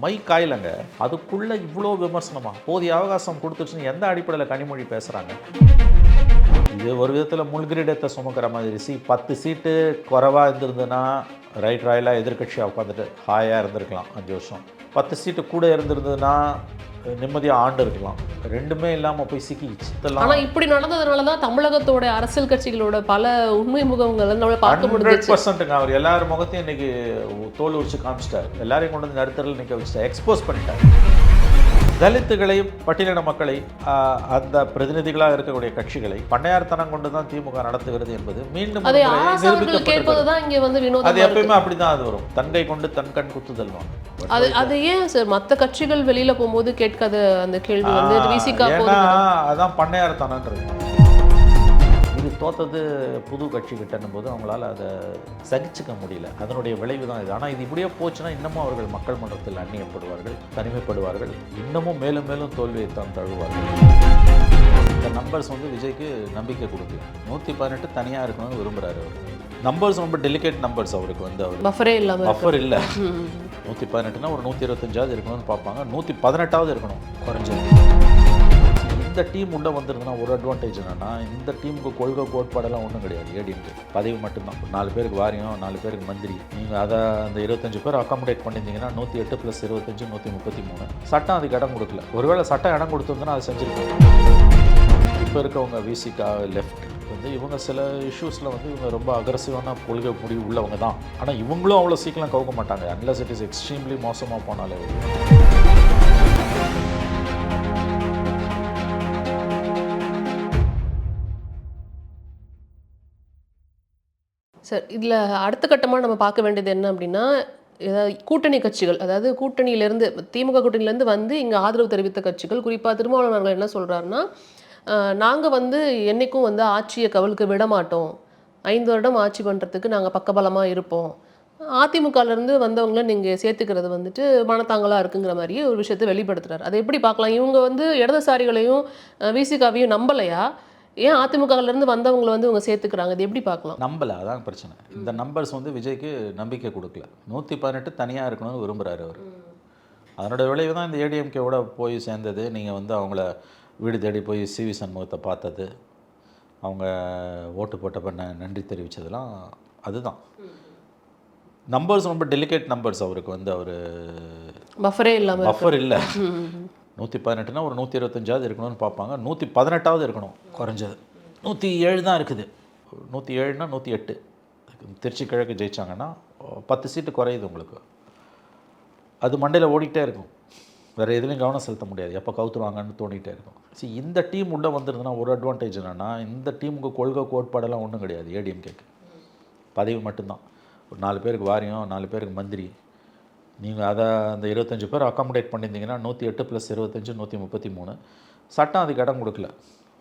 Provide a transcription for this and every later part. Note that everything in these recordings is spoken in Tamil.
மை காயிலங்க அதுக்குள்ளே இவ்வளோ விமர்சனமா போதிய அவகாசம் கொடுத்துச்சுன்னு எந்த அடிப்படையில் கனிமொழி பேசுகிறாங்க? இது ஒரு விதத்தில் முள்கிரீடத்தை சுமக்கிற மாதிரி 10 சீட்டு குறைவாக இருந்திருந்ததுன்னா ரைட் ராயலாக எதிர்கட்சியாக உட்காந்துட்டு ஹாயாக இருந்திருக்கலாம் 5 வருஷம். 10 சீட்டு கூட இருந்திருந்ததுன்னா நிம்மதியாக ஆண்டு இருக்கலாம். ரெண்டுமே இல்லாமல் போய் சிக்கிச்சு. ஆனால் இப்படி நடந்ததுனால தான் தமிழகத்தோட அரசியல் கட்சிகளோட பல உண்மை முகங்களை நம்மளை பார்க்க முடிஞ்சுச்சு. 100%ங்க. அவர் எல்லாரும் முகத்தையும் இன்னைக்கு தோல் உரிச்சு காமிச்சிட்டார். எல்லாரையும் கொண்டு வந்து நடுத்தரில் நிற்க வச்சுட்டார், எக்ஸ்போஸ் பண்ணிட்டார். தலித்துகளை, பட்டியலின மக்களை, அந்த பிரதிநிதிகளாக இருக்கக்கூடிய கட்சிகளை பண்ணையார்த்தனம் கொண்டு தான் திமுக நடத்துகிறது என்பது மீண்டும் அது எப்பயுமே அப்படிதான் அது வரும். தன்கை கொண்டு தன் கண் குத்துதல். அது ஏன் சார் மற்ற கட்சிகள் வெளியில போகும்போது கேட்காத அந்த கேள்வி வந்து விசிகா? அதான் பண்ணையார்த்தனன்றது. இது தோத்தது புது கட்சி கிட்டன்னும் போது அவங்களால அதை சகிச்சுக்க முடியல. அதனுடைய விளைவு தான் இது. ஆனால் இது இப்படியே போச்சுன்னா இன்னமும் அவர்கள் மக்கள் மன்றத்தில் அந்நியப்படுவார்கள், தனிமைப்படுவார்கள், இன்னமும் மேலும் மேலும் தோல்வியை தான் தழுவார்கள். இந்த நம்பர்ஸ் வந்து விஜய்க்கு நம்பிக்கை கொடுக்கல. 118 தனியாக இருக்கணும்னு விரும்புகிறாரு அவர். நம்பர்ஸ் ரொம்ப டெலிகேட் நம்பர்ஸ் அவருக்கு வந்து. அவர் பஃபர் இல்லை. 118னா ஒரு 125ஆவது இருக்கணும்னு பார்ப்பாங்க. 118ஆவது இருக்கணும் குறைஞ்சது. இந்த டீம் உள்ள வந்திருந்ததுன்னா ஒரு அட்வான்டேஜ் என்னன்னா, இந்த டீமுக்கு கொள்கை கோட்பாடெல்லாம் ஒன்றும் கிடையாது. ஏடிஎம்கே பதவி மட்டும்தான். 4 பேருக்கு வாரியம், 4 பேருக்கு மந்திரி. நீங்கள் அதை அந்த 25 பேர் அக்காமடேட் பண்ணியிருந்தீங்கன்னா 108 + 25 133. சட்டம் அதுக்கு இடம் கொடுக்கல. ஒருவேளை சட்டம் இடம் கொடுத்துருந்தோன்னா அது செஞ்சுருக்காங்க. இப்போ இருக்கவங்க விசிகா லெஃப்ட் வந்து இவங்க சில இஷ்யூஸில் வந்து இவங்க ரொம்ப அக்ரெசிவான கொள்கை முடிவு உள்ளவங்க தான். ஆனால் இவங்களும் அவ்வளோ சீக்கிரம் கவுக்க மாட்டாங்க, அன்லஸ் இட் இஸ் எக்ஸ்ட்ரீம்லி மோசமாக போனாலே. சார், இதில் அடுத்த கட்டமாக நம்ம பார்க்க வேண்டியது என்ன அப்படின்னா, கூட்டணி கட்சிகள், அதாவது கூட்டணியிலேருந்து திமுக கூட்டணியிலேருந்து வந்து இங்கே ஆதரவு தெரிவித்த கட்சிகள், குறிப்பாக திருமாவளவன் அவர்கள் என்ன சொல்கிறாருன்னா, நாங்கள் வந்து என்றைக்கும் வந்து ஆட்சியை கவிழ்க்க விட மாட்டோம், 5 வருடம் ஆட்சி பண்ணுறதுக்கு நாங்கள் பக்கபலமாக இருப்போம், அதிமுகலேருந்து வந்தவங்கள நீங்கள் சேர்த்துக்கிறது வந்துட்டு மனத்தாங்கலாக இருக்குங்கிற மாதிரியே ஒரு விஷயத்தை வெளிப்படுத்துகிறார். அதை எப்படி பார்க்கலாம்? இவங்க வந்து இடதுசாரிகளையும் விசிகாவையும் நம்பலையா? ஏன் அதிமுகலேருந்து வந்தவங்களை வந்து இவங்க சேர்த்துக்கிறாங்க? இது எப்படி பார்க்கலாம்? நம்பலை, அதான் பிரச்சனை. இந்த நம்பர்ஸ் வந்து விஜய்க்கு நம்பிக்கை கொடுக்கல. 118 தனியாக இருக்கணும்னு விரும்புகிறாரு அவர். அதனோட விளைவு தான் இந்த ஏடிஎம்கேவோட போய் சேர்ந்தது. நீங்கள் வந்து அவங்கள வீடு தேடி போய் சிவி சண்முகத்தை பார்த்தது, அவங்க ஓட்டு போட்டப்ப நன்றி தெரிவித்ததெல்லாம் அதுதான். நம்பர்ஸ் ரொம்ப டெலிகேட் நம்பர்ஸ் அவருக்கு வந்து. அவர் பஃபர் இல்லை. 118னா ஒரு 125ஆவது இருக்கணும்னு பார்ப்பாங்க. 118ஆவது இருக்கணும் குறைஞ்சது. 107 தான் இருக்குது. 107னா 108. திருச்சி கிழக்கு ஜெயிச்சாங்கன்னா 10 சீட்டு குறையுது உங்களுக்கு. அது மண்டையில் ஓடிக்கிட்டே இருக்கும். வேறு எதுலையும் கவனம் செலுத்த முடியாது. எப்போ கவுத்துருவாங்கன்னு தோண்டிகிட்டே இருக்கும். சரி, இந்த டீம் உள்ளே வந்துருதுன்னா ஒரு அட்வான்டேஜ் என்னென்னா, இந்த டீமுக்கு கொள்கை கோட்பாடெல்லாம் ஒன்றும் கிடையாது. ஏடிஎம்கேக்கு பதவி மட்டும்தான். ஒரு 4 பேருக்கு வாரியம், 4 பேருக்கு மந்திரி. நீங்கள் அதை அந்த 25 பேர் அக்காமடேட் பண்ணியிருந்தீங்கன்னா 108 + 25 133. சட்டம் அதுக்கு இடம் கொடுக்கல.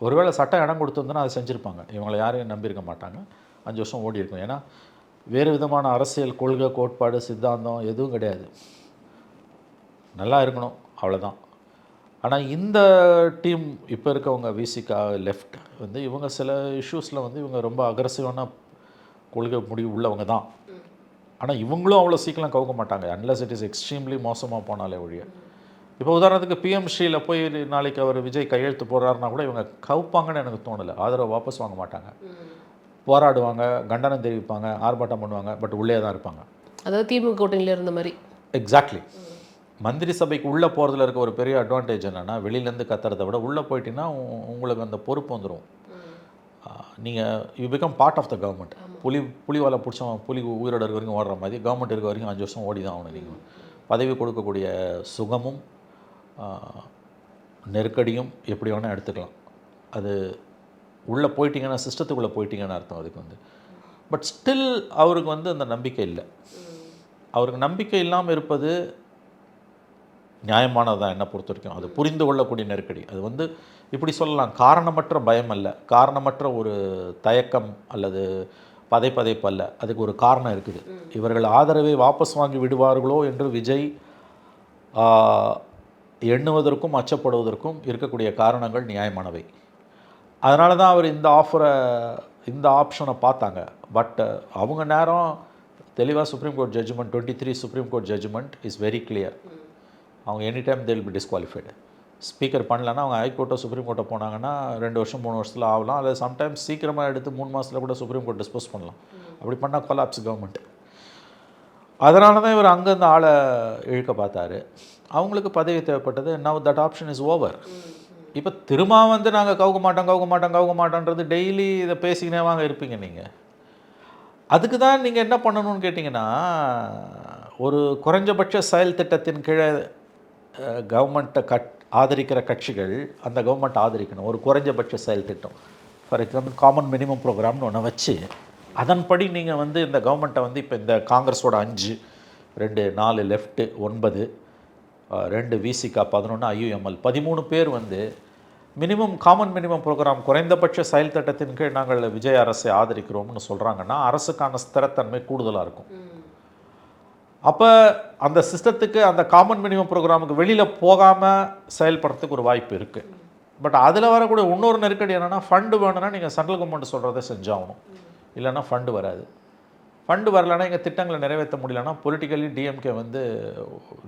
ஒருவேளை சட்டம் இடம் கொடுத்துருந்தோன்னா அதை செஞ்சுருப்பாங்க. இவங்களை யாரையும் நம்பியிருக்க மாட்டாங்க. 5 வருஷம் ஓடி இருக்கும். ஏன்னா வேறு விதமான அரசியல் கொள்கை கோட்பாடு சித்தாந்தம் எதுவும் கிடையாது. நல்லா இருக்கணும், அவ்வளோதான். ஆனால் இந்த டீம் இப்போ இருக்கவங்க விசிகா லெஃப்ட் வந்து இவங்க சில இஷ்யூஸில் வந்து இவங்க ரொம்ப அக்ரெசிவான கொள்கை முடிவு உள்ளவங்க தான். ஆனால் இவங்களும் அவ்வளோ சீக்கிரம் கவுக்க மாட்டாங்க, அன்லஸ் இட் இஸ் எக்ஸ்ட்ரீம்லி மோசமாக போனாலே ஒழிய. இப்போ உதாரணத்துக்கு பிஎம்ஸ்ரீயில் போய் நாளைக்கு அவர் விஜய் கையெழுத்து போடுறாருனா கூட இவங்க கவுப்பாங்கன்னு எனக்கு தோணலை. ஆதரவு வாபஸ் வாங்க மாட்டாங்க, போராடுவாங்க, கண்டனம் தெரிவிப்பாங்க, ஆர்ப்பாட்டம் பண்ணுவாங்க, பட் உள்ளே தான் இருப்பாங்க. அதாவது திமுக கூட்டணியில் இருந்த மாதிரி. எக்ஸாக்ட்லி. மந்திரி சபைக்கு உள்ளே போகிறதுல இருக்க ஒரு பெரிய அட்வான்டேஜ் என்னென்னா, வெளியிலேருந்து கத்துறதை விட உள்ளே போயிட்டீங்கன்னா உங்களுக்கு அந்த பொறுப்பு வந்துடும். நீங்கள் you become part of the government. புலி வாழை பிடிச்சவன் புலி உயிரோட இருக்க வரைக்கும் ஓடுற மாதிரி கவர்மெண்ட் இருக்க வரைக்கும் 5 வருஷம் ஓடி தான் ஆகணும். நீங்கள் பதவி கொடுக்கக்கூடிய சுகமும் நெருக்கடியும் எப்படி வேணால் எடுத்துக்கலாம். அது உள்ளே போயிட்டீங்கன்னா, சிஸ்டத்துக்குள்ளே போயிட்டீங்கன்னு அர்த்தம் அதுக்கு வந்து. பட் ஸ்டில் அவருக்கு வந்து அந்த நம்பிக்கை இல்லை. அவருக்கு நம்பிக்கை இல்லாமல் இருப்பது நியாயமானது தான் என்னை பொறுத்த வரைக்கும். அது புரிந்து கொள்ளக்கூடிய நெருக்கடி. அது வந்து இப்படி சொல்லலாம், காரணமற்ற பயம் அல்ல, காரணமற்ற ஒரு தயக்கம் அல்லது பதைப்பதைப்பு அல்ல. அதுக்கு ஒரு காரணம் இருக்குது. இவர்கள் ஆதரவை வாபஸ் வாங்கி விடுவார்களோ என்று விஜய் எண்ணுவதற்கும் அச்சப்படுவதற்கும் இருக்கக்கூடிய காரணங்கள் நியாயமானவை. அதனால தான் அவர் இந்த ஆப்ஷனை பார்த்தாங்க. பட் அவங்க நேரம் தெளிவாக supreme court judgment 23 supreme court judgment is very clear. அவங்க any time they'll be disqualified. Speaker பண்ணலன்னா அவங்க ஹைகோர்ட்டோ சுப்ரீம் கோர்ட்டோ போனாங்கன்னா 2 வருஷம் 3 வருஷத்தில் ஆகலாம். அல்லது சம்டைம்ஸ் சீக்கிரமாக எடுத்து 3 மாதத்தில் கூட சுப்ரீம் கோர்ட் டிஸ்போஸ் பண்ணலாம். அப்படி பண்ணால் கொலாப்ஸ் கவர்மெண்ட். அதனால தான் இவர் அங்கேருந்து ஆளை இழுக்க பார்த்தாரு. அவங்களுக்கு பதவி தேவைப்பட்டது. Now that option is over. இப்போ திரும்ப வந்து நாங்கள் கவுக்க மாட்டோன்றது டெய்லி இதை பேசிக்கினே வாங்க இருப்பீங்க நீங்கள். அதுக்கு தான் நீங்கள் என்ன பண்ணணும்னு கேட்டிங்கன்னா, ஒரு குறைஞ்சபட்ச செயல் திட்டத்தின் கீழே கவர்மெண்ட்டை ஆதரிக்கிற கட்சிகள் அந்த கவர்மெண்ட் ஆதரிக்கணும். ஒரு குறைஞ்சபட்ச செயல் திட்டம், ஃபார் எக்ஸாம்பிள் காமன் மினிமம் ப்ரோக்ராம்னு ஒன்று வச்சு அதன்படி நீங்கள் வந்து இந்த கவர்மெண்ட்டை வந்து இப்போ இந்த காங்கிரஸோட 5, 2 4 லெஃப்ட்டு 9, 2 விசிகா 11 ஐயுஎம்எல் 13 பேர் வந்து காமன் மினிமம் ப்ரோக்ராம் குறைந்தபட்ச செயல் திட்டத்தின் கீழ் நாங்கள் விஜய் அரசை ஆதரிக்கிறோம்னு சொல்கிறாங்கன்னா அரசுக்கான ஸ்திரத்தன்மை கூடுதலாக இருக்கும். அப்போ அந்த சிஸ்டத்துக்கு அந்த காமன் மினிமம் ப்ரோக்ராமுக்கு வெளியில் போகாமல் செயல்படுறதுக்கு ஒரு வாய்ப்பு இருக்குது. பட் அதில் வரக்கூடிய இன்னொரு நெருக்கடி என்னென்னா, ஃபண்டு வேணும்னா நீங்கள் சென்ட்ரல் கவர்மெண்ட் சொல்கிறத செஞ்சாகணும், இல்லைன்னா ஃபண்டு வராது. ஃபண்டு வரலைன்னா எங்கள் திட்டங்களை நிறைவேற்ற முடியலன்னா பொலிட்டிக்கலி டிஎம்கே வந்து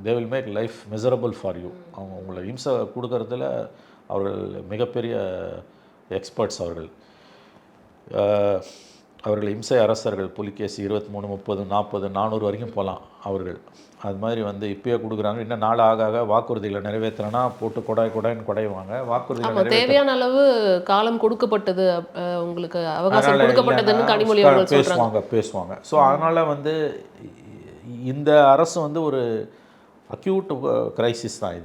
they will make life miserable for you. அவங்க உங்களை இம்சை கொடுக்கறதுல அவர்கள் மிகப்பெரிய எக்ஸ்பர்ட்ஸ். அவர்கள் இம்சை அரசர்கள். புலிகேசி 23, 30, 40, 400 வரைக்கும் போகலாம் அவர்கள். அது மாதிரி வந்து இப்போயே கொடுக்குறாங்க. இன்னும் நாள் ஆக வாக்குறுதிகளை நிறைவேற்றலைன்னா போட்டு கொடாயின்னு கொடைவாங்க. வாக்குறுதிகள் தேவையான அளவு காலம் கொடுக்கப்பட்டது, உங்களுக்கு அவகாசம் கொடுக்கப்பட்டதுன்னு கனிமொழி அவர்கள் பேசுவாங்க. ஸோ அதனால் வந்து இந்த அரசு வந்து ஒரு அக்யூட் கிரைசிஸ் தான்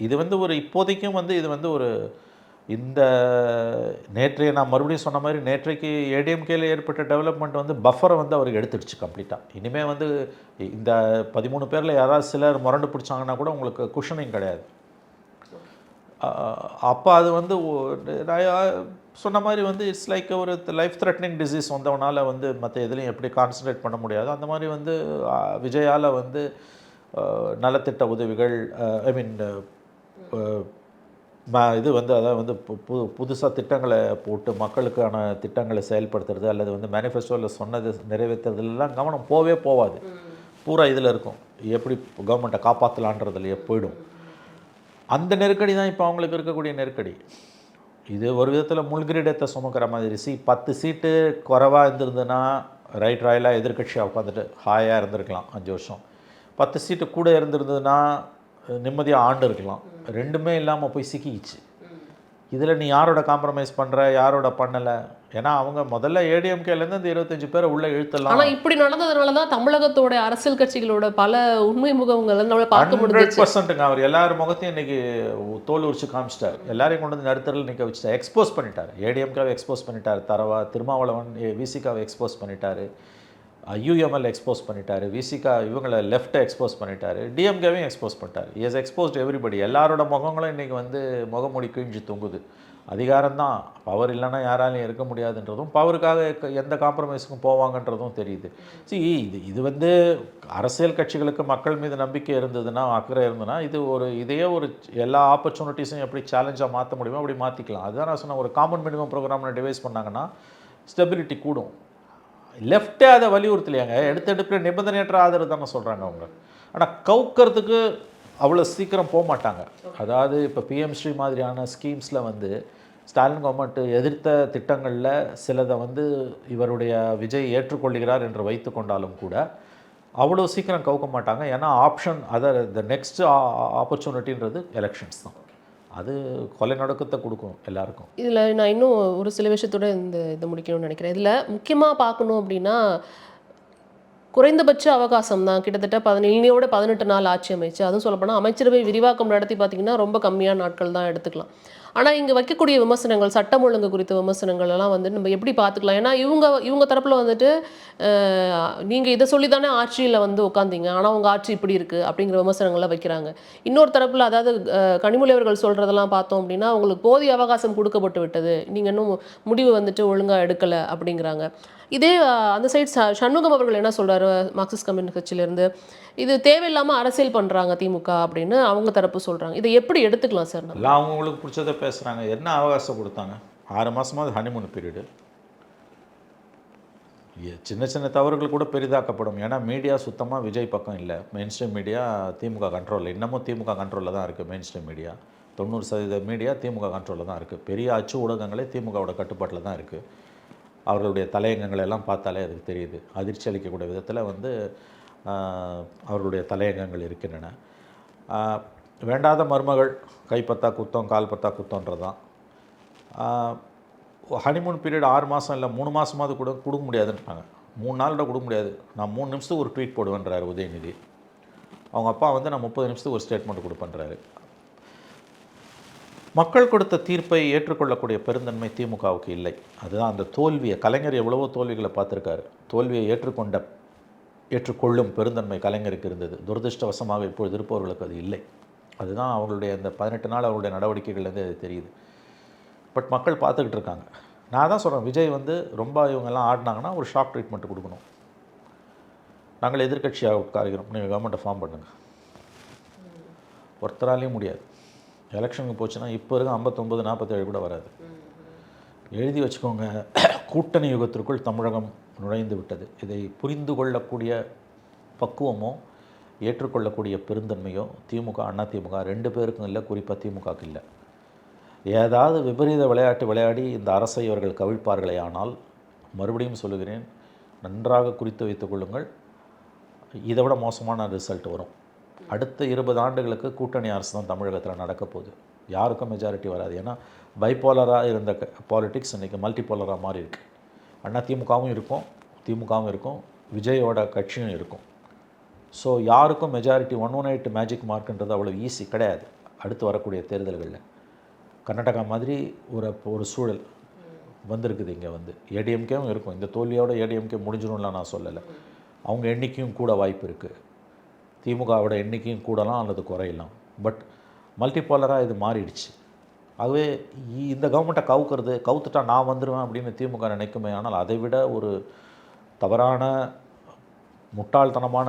இது வந்து ஒரு இப்போதைக்கும் வந்து இது வந்து ஒரு இந்த நேற்றைய நான் மறுபடியும் சொன்ன மாதிரி நேற்றைக்கு ஏடிஎம்கேல ஏற்பட்ட டெவலப்மெண்ட் வந்து பஃபரை வந்து அவருக்கு எடுத்துடுச்சு கம்ப்ளீட்டாக. இனிமேல் வந்து இந்த 13 பேரில் யாராவது சிலர் முரண்டு பிடிச்சாங்கன்னா கூட உங்களுக்கு குஷனிங் கிடையாது. அப்போ அது வந்து சொன்ன மாதிரி வந்து இட்ஸ் லைக் ஒரு லைஃப் த்ரெட்னிங் டிசீஸ் வந்தவனால் வந்து மற்ற எதுலையும் எப்படி கான்சன்ட்ரேட் பண்ண முடியாது. அந்த மாதிரி வந்து விஜயால் வந்து நலத்திட்ட உதவிகள், ஐ மீன் இது வந்து அதாவது வந்து புதுசாக திட்டங்களை போட்டு மக்களுக்கான திட்டங்களை செயல்படுத்துறது அல்லது வந்து மேனிஃபெஸ்டோவில் சொன்னது நிறைவேற்றுறதுலாம் கவனம் போகாது. பூரா இதில் இருக்கும், எப்படி கவர்மெண்ட்டை காப்பாற்றலான்றதுலையே போயிடும். அந்த நெருக்கடி தான் இப்போ அவங்களுக்கு இருக்கக்கூடிய நெருக்கடி. இது ஒரு விதத்தில் முள்கிரீடத்தை சுமக்கிற மாதிரி. 10 சீட்டு குறைவாக இருந்திருந்ததுன்னா ரைட் ராயலாக எதிர்கட்சியாக உட்காந்துட்டு ஹாயாக இருந்திருக்கலாம் 5 வருஷம். 10 சீட்டு கூட இருந்திருந்ததுன்னா நிம்மதியாக ஆண்டு இருக்கலாம். ரெண்டுமே இல்லாமல் போய் சிக்கிச்சு. இதில் நீ யாரோட காம்ப்ரமைஸ் பண்ணுற, யாரோட பண்ணலை? ஏன்னா அவங்க முதல்ல ஏடிஎம்கேலேருந்து அந்த 25 பேரை உள்ளே இழுத்தலாம். ஆனால் இப்படி நடந்ததுனால தான் தமிழகத்தோட அரசியல் கட்சிகளோட பல உண்மை முகங்களை நம்மளை பார்க்க முடியுது. 100%ங்க. அவர் எல்லார் முகத்தையும் இன்றைக்கி தோல் உரிச்சு காமிச்சிட்டார். எல்லாரையும் கொண்டு வந்து நடுத்தரில் நிற்க வச்சுட்டார். எக்ஸ்போஸ் பண்ணிட்டார். ஏடிஎம்கேவை எக்ஸ்போஸ் பண்ணிட்டார். தரவா திருமாவளவன் விசிகாவை எக்ஸ்போஸ் பண்ணிட்டார். யூஎம்எல் எக்ஸ்போஸ் பண்ணிட்டார். விசிகா இவங்களை லெஃப்ட்டை எக்ஸ்போஸ் பண்ணிட்டார். டிஎம்கேவையும் எக்ஸ்போஸ் பண்ணிட்டார். Is exposed everybody. எல்லாரோட முகங்களும் இன்றைக்கி வந்து முகமூடி கிழிஞ்சு தொங்குது. அதிகாரம் தான், பவர் இல்லைன்னா யாராலையும் இருக்க முடியாதுன்றதும், பவருக்காக எந்த காம்ப்ரமைஸுக்கும் போவாங்கன்றதும் தெரியுது. இது வந்து அரசியல் கட்சிகளுக்கு மக்கள் மீது நம்பிக்கை இருந்ததுன்னா, அக்கறை இருந்ததுன்னா இதையே ஒரு எல்லா ஆப்பர்ச்சுனிட்டிஸும் எப்படி சேலஞ்சாக மாற்ற முடியுமோ அப்படி மாற்றிக்கலாம். அதுதான் நான் சொன்னேன். ஒரு காமன் மினிமம் ப்ரோக்ராமில் டிவைஸ் பண்ணாங்கன்னா ஸ்டெபிலிட்டி கூடும். லெஃப்டே அதை வலியுறுத்தலையாங்க. எடுத்தெடுப்பில் நிபந்தனையற்ற ஆதரவு தானே சொல்கிறாங்க அவங்க. ஆனால் கவுக்கிறதுக்கு அவ்வளோ சீக்கிரம் போக மாட்டாங்க. அதாவது இப்போ பிஎம் ஸ்ரீ மாதிரியான ஸ்கீம்ஸில் வந்து ஸ்டாலின் கவர்மெண்ட் எதிர்த்த திட்டங்களில் சிலதை வந்து இவருடைய விஜய் ஏற்றுக்கொள்கிறார் என்று வைத்து கொண்டாலும் கூட அவ்வளோ சீக்கிரம் கவுக்க மாட்டாங்க. ஏன்னா ஆப்ஷன் த நெக்ஸ்ட் ஆப்பர்ச்சுனிட்டின்றது எலெக்ஷன்ஸ் தான். அது கொலை நடக்கத்தை கொடுக்கும் எல்லாருக்கும். இதில் நான் இன்னும் ஒரு சில விஷயத்தோட இதை முடிக்கணும்னு நினைக்கிறேன். இதில் முக்கியமாக பார்க்கணும் அப்படின்னா, குறைந்தபட்ச அவகாசம் தான். கிட்டத்தட்ட 18 நாள் ஆட்சி அமைச்சு, அதுவும் சொல்லப்போனால் அமைச்சரவை விரிவாக்கம் நடத்தி பார்த்திங்கன்னா ரொம்ப கம்மியான நாட்கள் தான் எடுத்துக்கலாம். ஆனால் இங்கே வைக்கக்கூடிய விமர்சனங்கள், சட்டம் ஒழுங்கு குறித்த விமர்சனங்கள் எல்லாம் வந்து நம்ம எப்படி பார்த்துக்கலாம்? ஏன்னா இவங்க தரப்பில் வந்துட்டு நீங்கள் இதை சொல்லி தானே ஆட்சியில் வந்து உட்காந்தீங்க, ஆனால் உங்கள் ஆட்சி இப்படி இருக்குது அப்படிங்கிற விமர்சனங்கள்லாம் வைக்கிறாங்க. இன்னொரு தரப்பில் அதாவது கனிமொழி அவர்கள் சொல்கிறதெல்லாம் பார்த்தோம் அப்படின்னா, உங்களுக்கு போதிய அவகாசம் கொடுக்கப்பட்டு விட்டது, நீங்கள் இன்னும் முடிவு வந்துட்டு ஒழுங்காக எடுக்கலை அப்படிங்கிறாங்க. இதே அந்த சைட் சண்முகம் அவர்கள் என்ன சொல்கிறாரு, மார்க்சிஸ்ட் கம்யூனிஸ்ட் கட்சியிலேருந்து, இது தேவையில்லாமல் அரசியல் பண்ணுறாங்க திமுக அப்படின்னு அவங்க தரப்பு சொல்கிறாங்க. இதை எப்படி எடுத்துக்கலாம் சார்? எல்லாம் அவங்களுக்கு பிடிச்சதை பேசுகிறாங்க. என்ன அவகாசம் கொடுத்தாங்க? 6 மாதமாக ஹனிமூன் பீரியடு. சின்ன சின்ன தவறுகள் கூட பெரிதாக்கப்படும். ஏன்னா மீடியா சுத்தமாக விஜய் பக்கம் இல்லை. மெயின் ஸ்ட்ரீம் மீடியா திமுக கண்ட்ரோலில், இன்னமும் திமுக கண்ட்ரோலில் தான் இருக்குது. மெயின் ஸ்ட்ரீம் மீடியா 90% மீடியா திமுக கண்ட்ரோலில் தான் இருக்குது. பெரிய அச்சு ஊடகங்களே திமுகவோட கட்டுப்பாட்டில் தான் இருக்குது. அவர்களுடைய தலையங்கங்களை எல்லாம் பார்த்தாலே அதுக்கு தெரியுது. அதிர்ச்சி அளிக்கக்கூடிய விதத்தில் வந்து அவர்களுடைய தலையங்கங்கள் இருக்கின்றன. வேண்டாத மருமகள் கைப்பத்தா குத்தம் கால் பத்தா குத்தன்றது தான். ஹனிமூன் பீரியட் 6 மாதம் இல்லை 3 மாதமாவது கூட கொடுக்க முடியாதுன்றாங்க. 3 நாள் கூட கொடுக்க முடியாது. நான் 3 நிமிஷத்துக்கு ஒரு ட்வீட் போடுவேன்றாரு உதயநிதி. அவங்க அப்பா வந்து நான் 30 நிமிஷத்துக்கு ஒரு ஸ்டேட்மெண்ட் கொடுப்பேன்றாரு. மக்கள் கொடுத்த தீர்ப்பை ஏற்றுக்கொள்ளக்கூடிய பெருந்தன்மை திமுகவுக்கு இல்லை. அதுதான் அந்த தோல்வியை, கலைஞர் எவ்வளவோ தோல்விகளை பார்த்துருக்காரு. தோல்வியை ஏற்றுக்கொள்ளும் பெருந்தன்மை கலைஞருக்கு இருந்தது. துரதிருஷ்டவசமாக இப்பொழுது இருப்பவர்களுக்கு அது இல்லை. அதுதான் அவங்களுடைய அந்த 18 நாள் அவங்களுடைய நடவடிக்கைகள்லேருந்து அது தெரியுது. பட் மக்கள் பார்த்துக்கிட்டு இருக்காங்க. நான் தான் சொல்கிறேன், விஜய் வந்து ரொம்ப இவங்கெல்லாம் ஆடினாங்கன்னா ஒரு ஷாக் ட்ரீட்மெண்ட் கொடுக்கணும். நாங்கள் எதிர்கட்சியாக உட்காருகிறோம், நீங்கள் கவர்மெண்ட்டை ஃபார்ம் பண்ணுங்கள். ஒருத்தராலையும் முடியாது. எலெக்ஷனுக்கு போச்சுன்னா இப்போ இருக்க 59 47 கூட வராது. எழுதி வச்சுக்கோங்க, கூட்டணி யுகத்திற்குள் தமிழகம் நுழைந்து விட்டது. இதை புரிந்து கொள்ளக்கூடிய பக்குவமோ ஏற்றுக்கொள்ளக்கூடிய பெருந்தன்மையோ திமுக அண்ணா திமுக 2 பேருக்கும் இல்லை, குறிப்பாக திமுகவுக்கு இல்லை. ஏதாவது விபரீத விளையாட்டு விளையாடி இந்த அரசை இவர்கள் கவிழ்ப்பார்களே ஆனால், மறுபடியும் சொல்லுகிறேன், நன்றாக குறித்து வைத்துக் கொள்ளுங்கள், இதை விட மோசமான ரிசல்ட் வரும். அடுத்த 20 ஆண்டுகளுக்கு கூட்டணி அரசு தான் தமிழகத்தில் நடக்க போகுது. யாருக்கும் மெஜாரிட்டி வராது. ஏன்னா பைபோலராக இருந்த பாலிடிக்ஸ் இன்றைக்கி மல்டிபோலராக மாறி இருக்கு. அண்ணா திமுகவும் இருக்கும், திமுகவும் இருக்கும், விஜயோட கட்சியும் இருக்கும். ஸோ யாருக்கும் மெஜாரிட்டி 118 மேஜிக் மார்க்குன்றது அவ்வளோ ஈஸி கிடையாது. அடுத்து வரக்கூடிய தேர்தல்களில் கர்நாடகா மாதிரி ஒரு சூழல் வந்திருக்குது. இங்கே வந்து ஏடிஎம்கேவும் இருக்கும். இந்த தோல்வியோட ஏடிஎம்கே முடிஞ்சிடும்லாம் நான் சொல்லலை. அவங்க எண்ணிக்கையும் கூட வாய்ப்பு இருக்குது. திமுகவோட எண்ணிக்கையும் கூடலாம் அல்லது குறையலாம். பட் மல்டிபாலராக இது மாறிடுச்சு. ஆகவே இந்த கவர்மெண்ட்டை கவுத்துட்டா நான் வந்துடுவேன் அப்படின்னு திமுக நினைக்குமே. ஆனால் அதை விட ஒரு தவறான முட்டாள்தனமான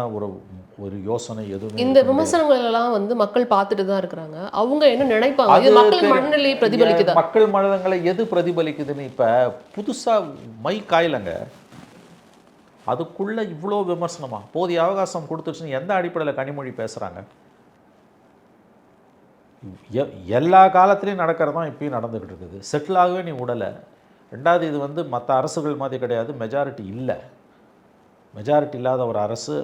ஒரு யோசனை எதுவும். இந்த விமர்சனங்கள் எல்லாம் வந்து மக்கள் பார்த்துட்டு தான் இருக்கிறாங்க. அவங்க என்ன நினைப்பாங்க? இது மக்கள் மனநிலையை பிரதிபலிக்குதா? மக்கள் மனதங்களை எது பிரதிபலிக்குதுன்னு இப்போ புதுசாக மை காயலைங்க. அதுக்குள்ளே இவ்வளோ விமர்சனமா? போதிய அவகாசம் கொடுத்துருச்சுன்னு எந்த அடிப்படையில் கனிமொழி பேசுகிறாங்க? எல்லா காலத்துலேயும் நடக்கிறது தான் இப்பயும் நடந்துக்கிட்டு இருக்குது. செட்டில் ஆகவே நீ விடலை. ரெண்டாவது, இது வந்து மற்ற அரசுகள் மாதிரி கிடையாது. மெஜாரிட்டி இல்லை. மெஜாரிட்டி இல்லாத ஒரு அரசு,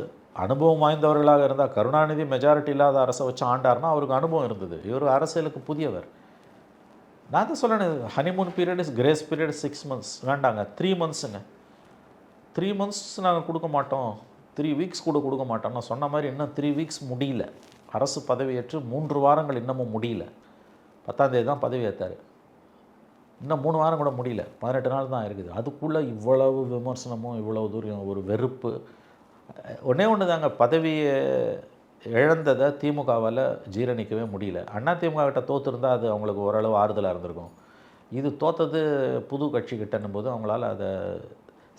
அனுபவம் வாய்ந்தவர்களாக இருந்தால், கருணாநிதி மெஜாரிட்டி இல்லாத அரசை வச்சு ஆண்டார்னா அவருக்கு அனுபவம் இருந்தது. இவர் அரசியலுக்கு புதியவர். நான் தான் சொல்கிறேன், honeymoon period is grace period 6 months வேண்டாங்க, 3 monthsங்க. 3 months நாங்கள் கொடுக்க மாட்டோம், 3 weeks கூட கொடுக்க மாட்டோம். நான் சொன்ன மாதிரி இன்னும் 3 weeks முடியல. அரசு பதவியேற்று 3 வாரங்கள் இன்னமும் முடியல. 10ஆம் தேதி தான் பதவி ஏற்றார். இன்னும் 3 வாரம் கூட முடியல. 18 நாள் தான் இருக்குது. அதுக்குள்ளே இவ்வளவு விமர்சனமும் இவ்வளவு தூரம் ஒரு வெறுப்பு. ஒன்றே ஒன்று தாங்க, பதவியை இழந்ததை திமுகவால் ஜீரணிக்கவே முடியல. அண்ணா திமுக கிட்ட தோற்றுருந்தால் அது அவங்களுக்கு ஓரளவு ஆறுதலாக இருந்திருக்கும். இது தோற்றது புது கட்சி கிட்டன்னும் போது அவங்களால அதை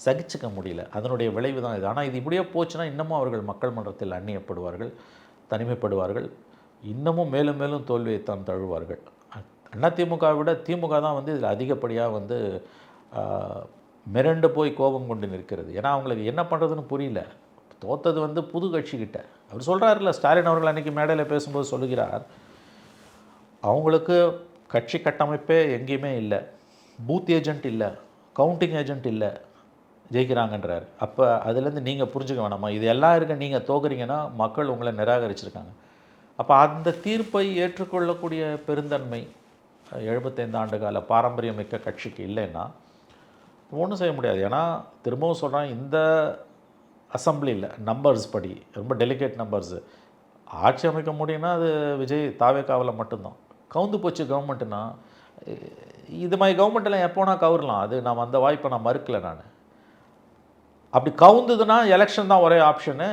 சகிச்சுக்க முடியல. அதனுடைய விளைவு தான் இது. ஆனால் இது இப்படியே போச்சுன்னா இன்னமும் அவர்கள் மக்கள் மன்றத்தில் அந்நியப்படுவார்கள், தனிமைப்படுவார்கள், இன்னமும் மேலும் மேலும் தோல்வியைத்தான் தழுவார்கள். அதிமுகவை விட திமுக தான் வந்து இதில் அதிகப்படியாக வந்து மிரண்டு போய் கோபம் கொண்டு நிற்கிறது. ஏன்னா அவங்களுக்கு என்ன பண்ணுறதுன்னு புரியல. தோத்தது வந்து புது கட்சிக்கிட்ட. அவர் சொல்கிறாருல்ல, ஸ்டாலின் அவர்கள் அன்றைக்கி மேடையில் பேசும்போது சொல்லுகிறார், அவங்களுக்கு கட்சி கட்டமைப்பே எங்கேயுமே இல்லை, பூத் ஏஜென்ட் இல்லை, கவுண்டிங் ஏஜென்ட் இல்லை, ஜெயிக்கிறாங்கன்றார். அப்போ அதுலேருந்து நீங்கள் புரிஞ்சுக்க வேணாமா, இது எல்லாம் இருக்க நீங்கள் தோக்குறீங்கன்னா மக்கள் உங்களை நிராகரிச்சிருக்காங்க. அப்போ அந்த தீர்ப்பை ஏற்றுக்கொள்ளக்கூடிய பெருந்தன்மை 75 ஆண்டு கால பாரம்பரியமிக்க கட்சிக்கு இல்லைன்னா ஒன்றும் செய்ய முடியாது. ஏன்னா திரும்பவும் சொல்கிறேன், இந்த அசம்பிளியில் நம்பர்ஸ் படி ரொம்ப டெலிகேட் நம்பர்ஸு ஆட்சி அமைக்க முடியும்னா அது விஜய் தாவேக்காவில் மட்டும்தான். கவுந்து போச்சு கவர்மெண்ட்டுனா, இது மாதிரி கவர்மெண்ட்டெல்லாம் எப்போனா கவரலாம். அது நான் அந்த வாய்ப்பை நான் மறுக்கலை. நான் அப்படி கவுந்துதுன்னா எலெக்ஷன் தான் ஒரே ஆப்ஷனு.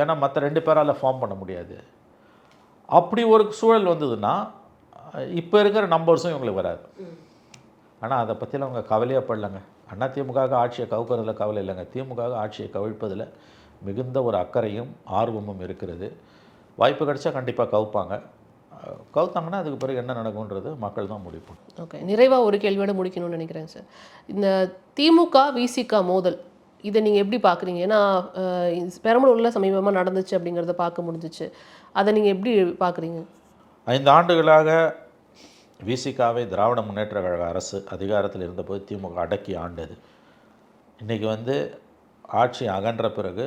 ஏன்னா மற்ற 2 பேரால் ஃபார்ம் பண்ண முடியாது. அப்படி ஒரு சூழல் வந்ததுன்னா இப்போ இருக்கிற நம்பர்ஸும் இவங்களுக்கு வராது. ஆனால் அதை பற்றிலாம் அவங்க கவலையாக படலைங்க. அண்ணா திமுக ஆட்சியை கவுக்கிறதுல கவலை இல்லைங்க. திமுக ஆட்சியை கவிழ்ப்பதில் மிகுந்த ஒரு அக்கறையும் ஆர்வமும் இருக்கிறது. வாய்ப்பு கிடைச்சா கண்டிப்பாக கவுப்பாங்க. கவுத்தாங்கன்னா அதுக்கு பிறகு என்ன நடக்கும்ன்றது மக்கள் தான் முடிப்போம். ஓகே, நிறைவாக ஒரு கேள்வியோடு முடிக்கணும்னு நினைக்கிறேன் சார். இந்த திமுக விசிக மோதல் இதை நீங்கள் எப்படி பார்க்குறீங்க? ஏன்னா பெரம்பலூரில் சமீபமாக நடந்துச்சு அப்படிங்கிறத பார்க்க முடிஞ்சிச்சு. அதை நீங்கள் எப்படி பார்க்குறீங்க? 5 ஆண்டுகளாக விசிகாவை திராவிட முன்னேற்ற கழக அரசு அதிகாரத்தில் இருந்தபோது திமுக அடக்கி ஆண்டது. இன்றைக்கி வந்து ஆட்சி அகன்ற பிறகு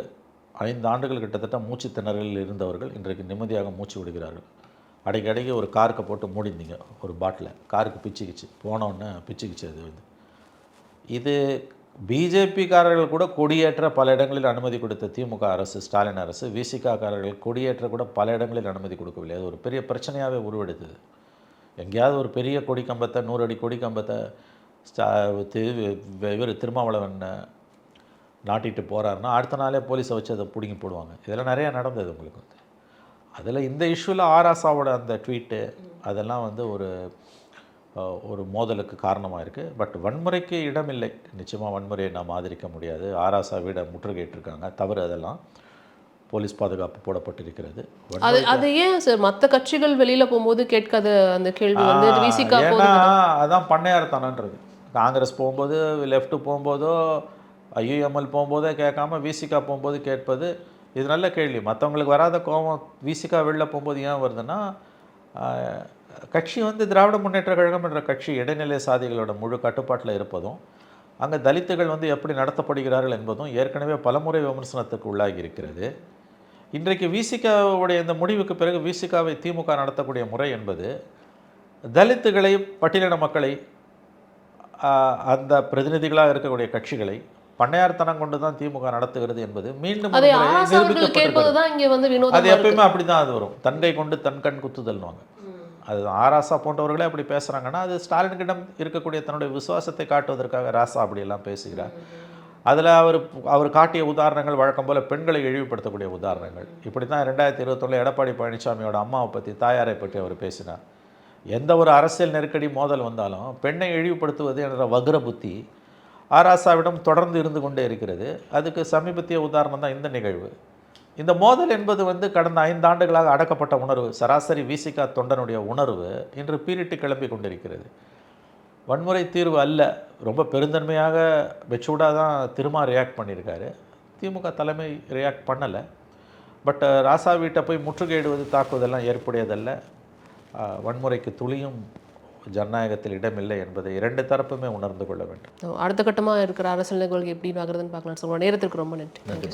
5 ஆண்டுகள் கிட்டத்தட்ட மூச்சு திணறலில் இருந்தவர்கள் இன்றைக்கு நிம்மதியாக மூச்சு விடுகிறார்கள். அடிக்கடிக்கு ஒரு காருக்கு போட்டு மூடிந்தீங்க ஒரு பாட்டிலை, காருக்கு பிச்சுக்கிச்சு, போனோன்னு பிச்சுக்கிச்சு. அது வந்து இது பிஜேபிக்காரர்கள் கூட கொடியேற்ற பல இடங்களில் அனுமதி கொடுத்த திமுக அரசு, ஸ்டாலின் அரசு, விசிகாக்காரர்கள் கொடியேற்ற கூட பல இடங்களில் அனுமதி கொடுக்கவில்லை. அது ஒரு பெரிய பிரச்சனையாகவே உருவெடுத்தது. எங்கேயாவது ஒரு பெரிய கொடி கம்பத்தை, 100 அடி கொடி கம்பத்தை இவர் திருமாவளவன் நாட்டிட்டு போகிறாருன்னா அடுத்த நாளே போலீஸை வச்சு அதை பிடுங்கி போடுவாங்க. இதெல்லாம் நிறையா நடந்தது உங்களுக்கு வந்து. அதில் இந்த இஷ்யூவில் ஆராசாவோட அந்த ட்வீட்டு அதெல்லாம் வந்து ஒரு மோதலுக்கு காரணமாக இருக்குது. பட் வன்முறைக்கு இடமில்லை. நிச்சயமாக வன்முறையை நாம் ஆதரிக்க முடியாது. ஆராசா வீடை முற்றுகையிட்டிருக்காங்க, தவறு. அதெல்லாம் போலீஸ் பாதுகாப்பு போடப்பட்டிருக்கிறது. அது ஏன் சார் மற்ற கட்சிகள் வெளியில் போகும்போது கேட்காத அந்த கேள்வி வந்து விசிகா? ஏன்னா அதான் பண்ணையார்த்தனன்றது. காங்கிரஸ் போகும்போது, லெஃப்ட்டு போகும்போதோ, ஐயுஎம்எல் போகும்போதே கேட்காம விசிகா போகும்போது கேட்பது இது நல்ல கேள்வி. மற்றவங்களுக்கு வராத கோபம் விசிகா வெளில போகும்போது ஏன் வருதுன்னா, கட்சி வந்து திராவிட முன்னேற்ற கழகம் என்ற கட்சி இடைநிலை சாதிகளோட முழு கட்டுப்பாட்டில் இருப்பதும், அங்கே தலித்துகள் வந்து எப்படி நடத்தப்படுகிறார்கள் என்பதும் ஏற்கனவே பலமுறை விமர்சனத்துக்கு உள்ளாகி இருக்கிறது. இன்றைக்கு விசிகாவுடைய இந்த முடிவுக்கு பிறகு விசிகாவை திமுக நடத்தக்கூடிய முறை என்பது தலித்துகளை, பட்டியலின மக்களை, அந்த பிரதிநிதிகளாக இருக்கக்கூடிய கட்சிகளை பண்ணையார்த்தனம் கொண்டு தான் திமுக நடத்துகிறது என்பது மீண்டும் நிரூபிக்கப்பட்டிருக்கிறது. அது எப்பயுமே அப்படி தான் அது வரும். தன்கை கொண்டு தன் கண் குத்துதல்னுவாங்க. அது ஆராசா போன்றவர்களே அப்படி பேசுகிறாங்கன்னா அது ஸ்டாலின்கிடம் இருக்கக்கூடிய தன்னுடைய விசுவாசத்தை காட்டுவதற்காக ராசா அப்படியெல்லாம் பேசுகிறார். அதில் அவர் காட்டிய உதாரணங்கள் வழக்கம் போல் பெண்களை இழிவுபடுத்தக்கூடிய உதாரணங்கள். இப்படி தான் 2021 எடப்பாடி பழனிசாமியோட அம்மாவை பற்றி, தாயாரை பற்றி அவர் பேசினார். எந்த ஒரு அரசியல் நெருக்கடி மோதல் வந்தாலும் பெண்ணை இழிவுபடுத்துவது என்ற வக்ர புத்தி ஆராசாவிடம் தொடர்ந்து இருந்து கொண்டே இருக்கிறது. அதுக்கு சமீபத்திய உதாரணம் தான் இந்த நிகழ்வு. இந்த மோதல் என்பது வந்து கடந்த 5 ஆண்டுகளாக அடக்கப்பட்ட உணர்வு, சராசரி விசிகா தொண்டனுடைய உணர்வு இன்று பீரிட்டு கிளம்பி கொண்டிருக்கிறது. வன்முறை தீர்வு அல்ல. ரொம்ப பெருந்தன்மையாக மெச்சூர்டாக தான் திருமா ரியாக்ட் பண்ணியிருக்காரு. திமுக தலைமை ரியாக்ட் பண்ணலை. பட் ராசா வீட்டை போய் முற்றுகையிடுவது, தாக்குவதெல்லாம் ஏற்புடையதல்ல. வன்முறைக்கு துளியும் ஜனநாயகத்தில் இடமில்லை என்பதை 2 தரப்புமே உணர்ந்து கொள்ள வேண்டும். அடுத்த கட்டமாக இருக்கிற அரசியல் நிகழ்வுகள் எப்படி ஆகுறதுன்னு பார்க்கலாம். நேரத்திற்கு ரொம்ப நன்றி. நன்றி.